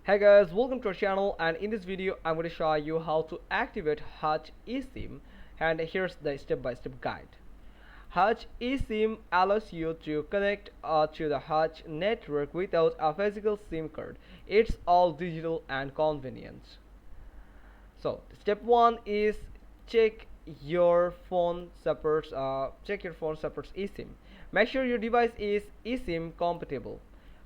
Hey guys, welcome to our channel, and in this video I'm going to show you how to activate Hutch eSIM, and here's the step-by-step guide. Hutch eSIM allows you to connect to the Hutch network without a physical SIM card. It's all digital and convenient. So step 1 is check your phone supports eSIM. Make sure your device is eSIM compatible.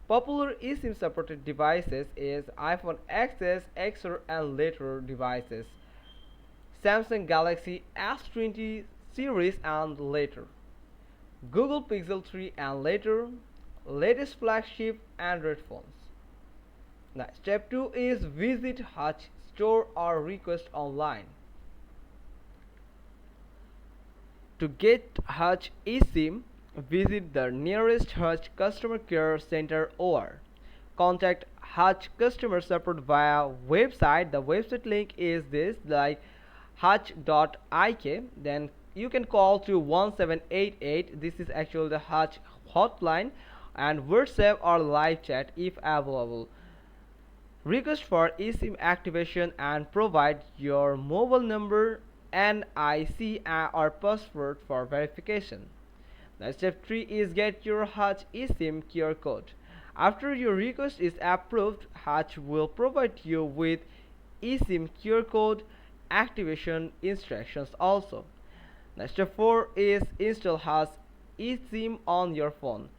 Popular eSIM supported devices is iPhone XS, XR and later devices, Samsung Galaxy S20 series and later, Google Pixel 3 and later, latest flagship Android phones. Now, step 2 is visit Hutch store or request online. To get Hutch eSIM, visit the nearest Hutch customer care center or contact Hutch customer support via website. The website link is this, like hutch.ik. Then you can call to 1788. This is actually the Hutch hotline, and WhatsApp or live chat if available. Request for eSIM activation and provide your mobile number, NIC or password for verification. Now step 3 is get your Hutch eSIM QR code. After your request is approved, Hutch will provide you with eSIM QR code activation instructions also. Now step 4 is install Hutch eSIM on your phone.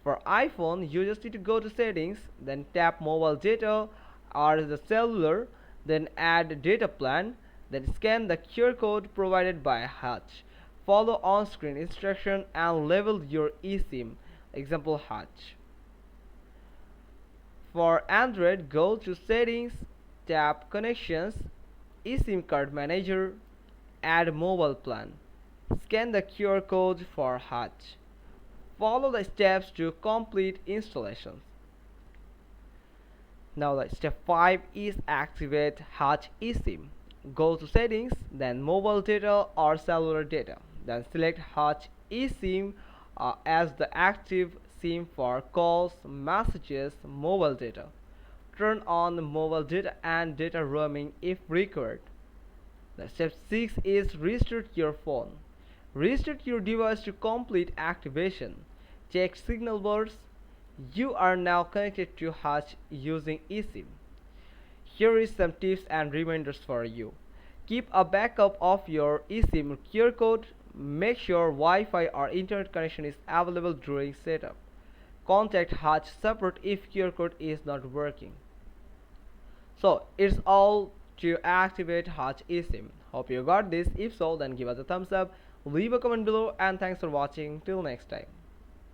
For iPhone, you just need to go to settings, then tap mobile data or the cellular, then add data plan, then scan the QR code provided by Hutch. Follow on-screen instruction and label your eSIM, example Hutch. For Android, go to settings, tap connections, eSIM card manager, add mobile plan. Scan the QR code for Hutch. Follow the steps to complete installation. Now step 5 is activate Hutch eSIM. Go to settings, then mobile data or cellular data. Then select Hutch eSIM as the active SIM for calls, messages, mobile data. Turn on mobile data and data roaming if required. The step 6 is restart your phone. Restart your device to complete activation. Check signal bars. You are now connected to Hutch using eSIM. Here is some tips and reminders for you. Keep a backup of your eSIM QR code. Make sure Wi-Fi or internet connection is available during setup. Contact Hutch support if QR code is not working. So it's all to activate Hutch eSIM. Hope you got this. If so, then give us a thumbs up, leave a comment below, and thanks for watching. Till next time.